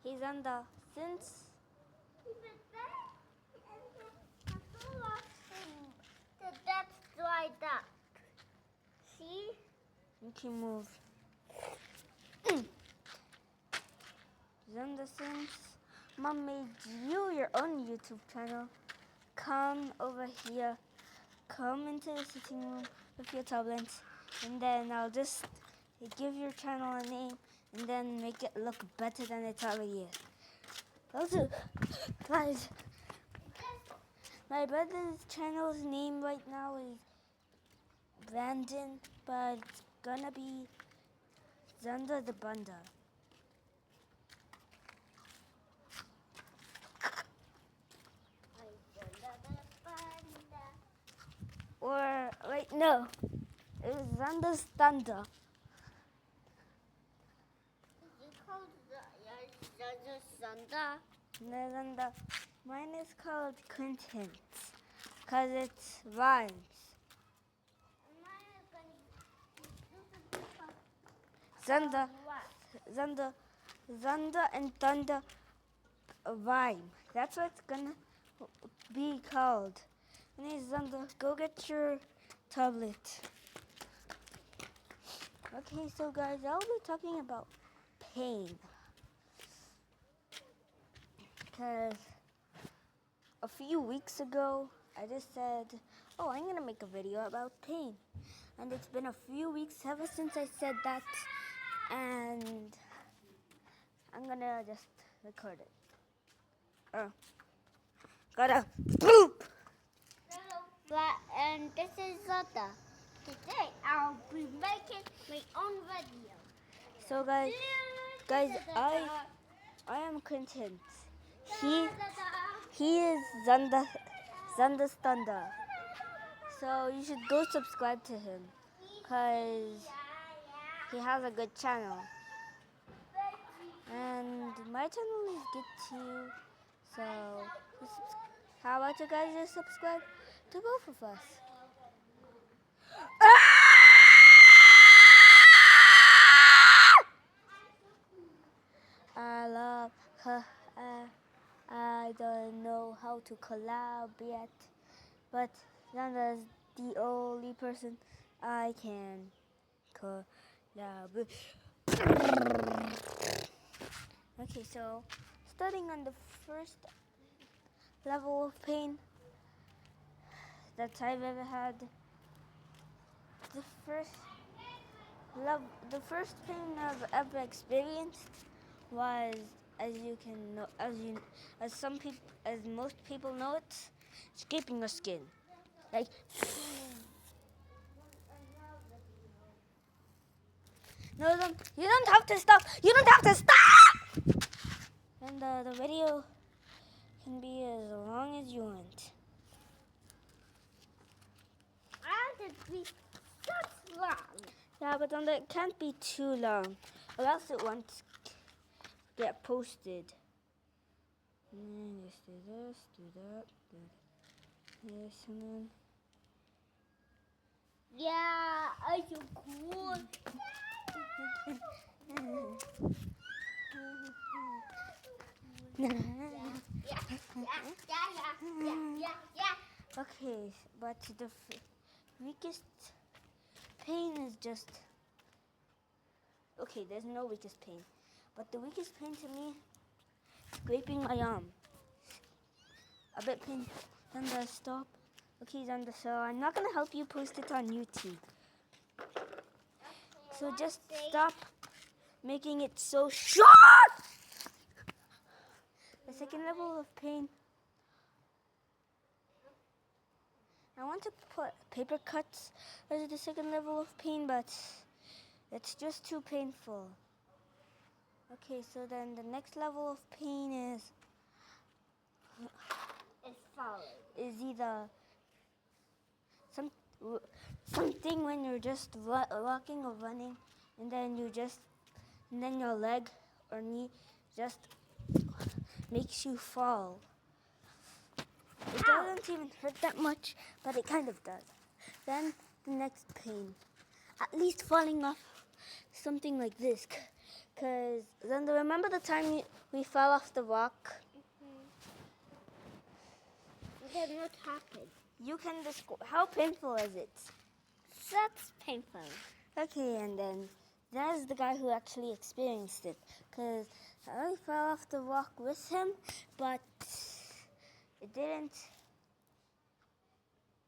He's on the since. The depth dried up. See? You can move. Zenda, since Mom made you your own YouTube channel, come over here. Come into the sitting room with your tablet, and then I'll just give your channel a name and then make it look better than it already is. Also, guys, my brother's channel's name right now is Brandon, but it's gonna be Zenda the Bunda. Or, wait, no, it was Zenda's Thunder. You called Zenda? No, Zenda. Mine is called Content, because it rhymes. Zenda and Thunder rhyme. That's what it's gonna be called. And hey, Zenda, go get your tablet. Okay, so guys, I'll be talking about pain. Because a few weeks ago, I just said, oh, I'm gonna make a video about pain. And it's been a few weeks ever since I said that. And I'm gonna just record it. Gotta boop! And this is Zenda. Today I'll be making my own video. So guys, I am Content. He is Zenda's Thunder. So you should go subscribe to him, because he has a good channel. And my channel is good too. So how about you guys just subscribe to both of us? I love her. I don't know how to collab yet, but Zanda is the only person I can collab with. Okay, so starting on the first level of pain that I've ever had, the first pain I've ever experienced was, as most people know it, scraping your skin. Like, no, you don't have to stop. You don't have to stop. And the video can be as long as you want. I want it to be such long. Yeah, but then it can't be too long, or else it won't get posted. And then just do this, do that, do this, and then. Yeah, are you cool? Okay, but the weakest pain is just. Okay, there's no weakest pain. But the weakest pain to me, scraping my arm. A bit pain. Zanda, stop. Okay, Zanda, so I'm not going to help you post it on YouTube. So just stop making it so short! The second level of pain. I want to put paper cuts as the second level of pain, but it's just too painful. Okay, so then the next level of pain It's falling. is either some something when you're just walking or running, and then your leg or knee just makes you fall. It doesn't even hurt that much, but it kind of does. Then the next pain, at least falling off something like this, because then remember the time we fell off the rock? Then what happened? You can describe, how painful is it? That's painful. Okay, and then there's the guy who actually experienced it, because I fell off the rock with him, but it didn't.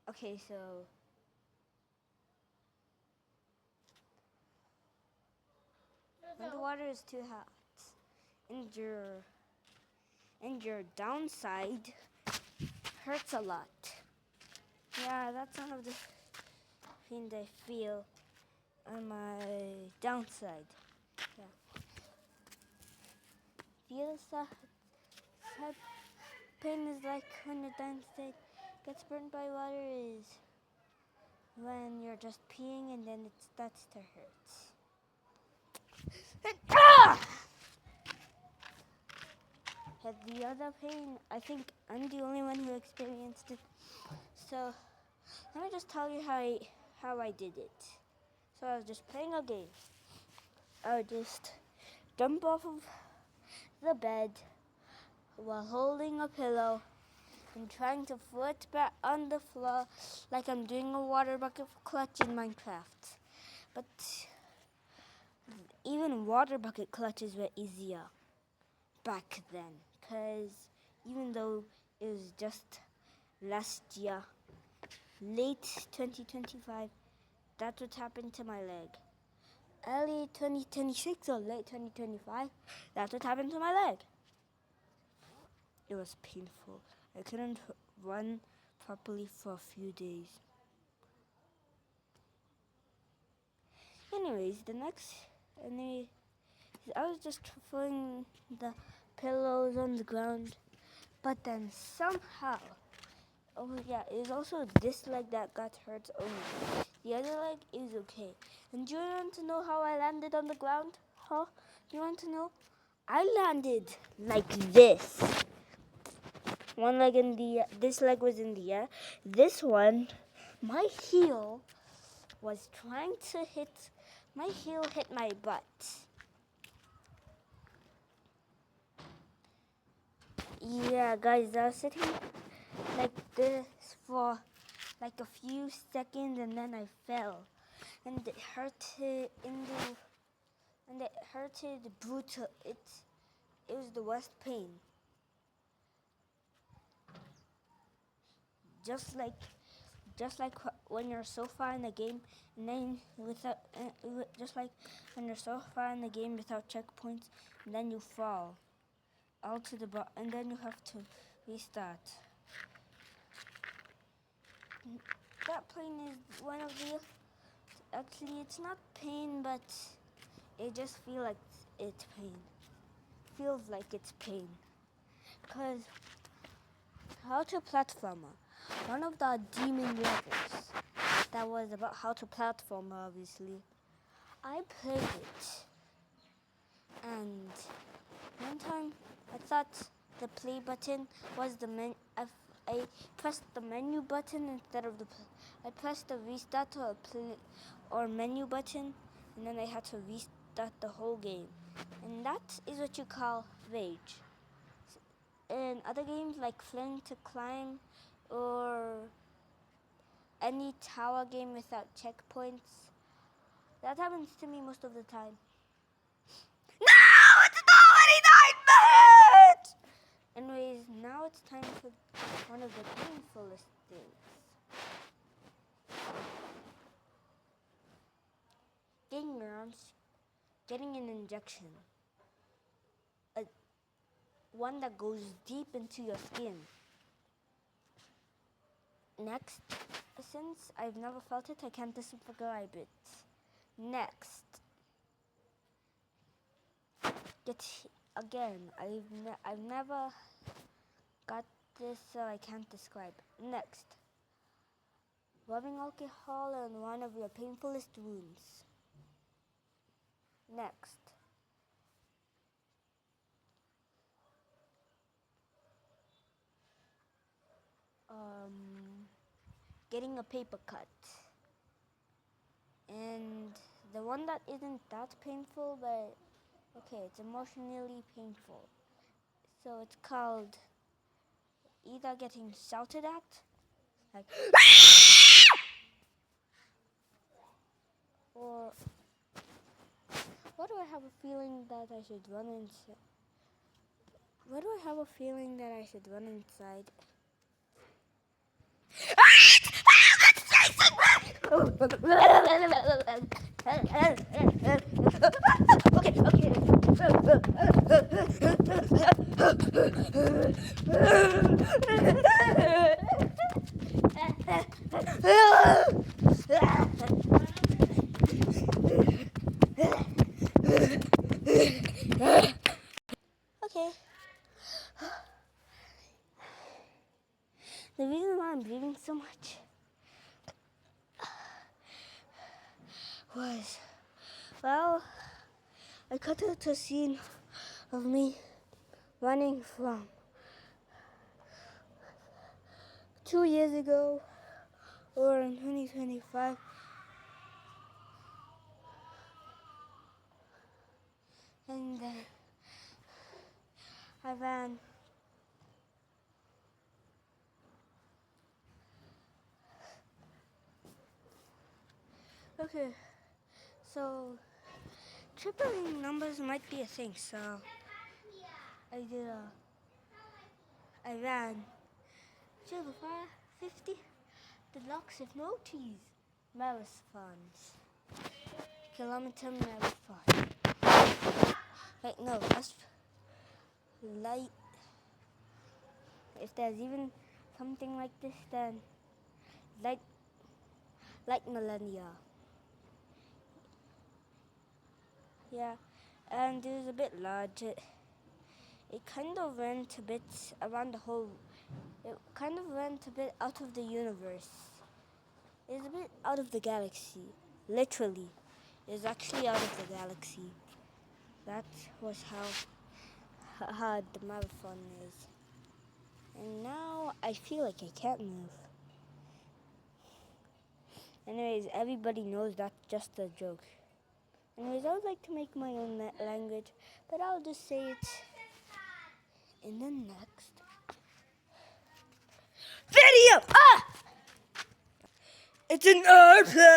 Okay, so when the water is too hot, and your downside hurts a lot. Yeah, that's one of the things I feel on my downside. Yeah. Feel sad pain is like when your downside gets burned by water is when you're just peeing and then it starts to hurt. Had the other pain, I think I'm the only one who experienced it. So let me just tell you how I did it. So I was just playing a game. I would just jump off of the bed while holding a pillow and trying to float back on the floor like I'm doing a water bucket clutch in Minecraft. But even water bucket clutches were easier back then, because even though it was just last year, late 2025, that's what happened to my leg. Early 2026 or late 2025, that's what happened to my leg. It was painful. I couldn't run properly for a few days. Anyways, I was just throwing the pillows on the ground, but then somehow, oh yeah, it was also this leg that got hurt only. The other leg is okay. And do you want to know how I landed on the ground? Huh? Do you want to know? I landed like this. One leg this leg was in the air. This one, my heel hit my butt. Yeah, guys, I was sitting like this for like a few seconds and then I fell. And it hurted brutal. It was the worst pain. Just like when you're so far in the game and then just like when you're so far in the game without checkpoints and then you fall all to the bottom and then you have to restart. That pain is one of the, actually it's not pain, but it just feels like it's pain. Because How to Platformer, one of the demon levels that was about how to platform, obviously. I played it, and one time I thought the play button was the I pressed the menu button instead of I pressed the restart or menu button, and then I had to restart the whole game. And that is what you call rage. In other games like Flame to Climb or any tower game without checkpoints, that happens to me most of the time. No, it's not 29 minutes! Anyways, now it's time for one of the painfulest things. Getting an injection. One that goes deep into your skin. Next, since I've never felt it, I can't describe it. Next, again. I've never got this, so I can't describe. Next, rubbing alcohol on one of your painfulest wounds. Next, getting a paper cut. And the one that isn't that painful, but okay, it's emotionally painful. So it's called either getting shouted at, like, or what do I have a feeling that I should run inside? What do I have a feeling that I should run inside? Okay. The reason why I'm breathing so much was, well, I cut out a scene of me running from 2 years ago, or in 2025. And then I ran okay, so tripling numbers might be a thing, so I ran 50 deluxe hypnosis marathons, kilometer marathon. Wait, no, that's light. If there's even something like this, then light millennia. Yeah, and it was a bit large. It kind of went a bit around the whole. It kind of went a bit out of the universe. It's a bit out of the galaxy. Literally, it's actually out of the galaxy. That was how hard the marathon is. And now I feel like I can't move. Anyways, everybody knows that's just a joke. Anyways, I would like to make my own language, but I'll just say it in the next video. It's an airplane.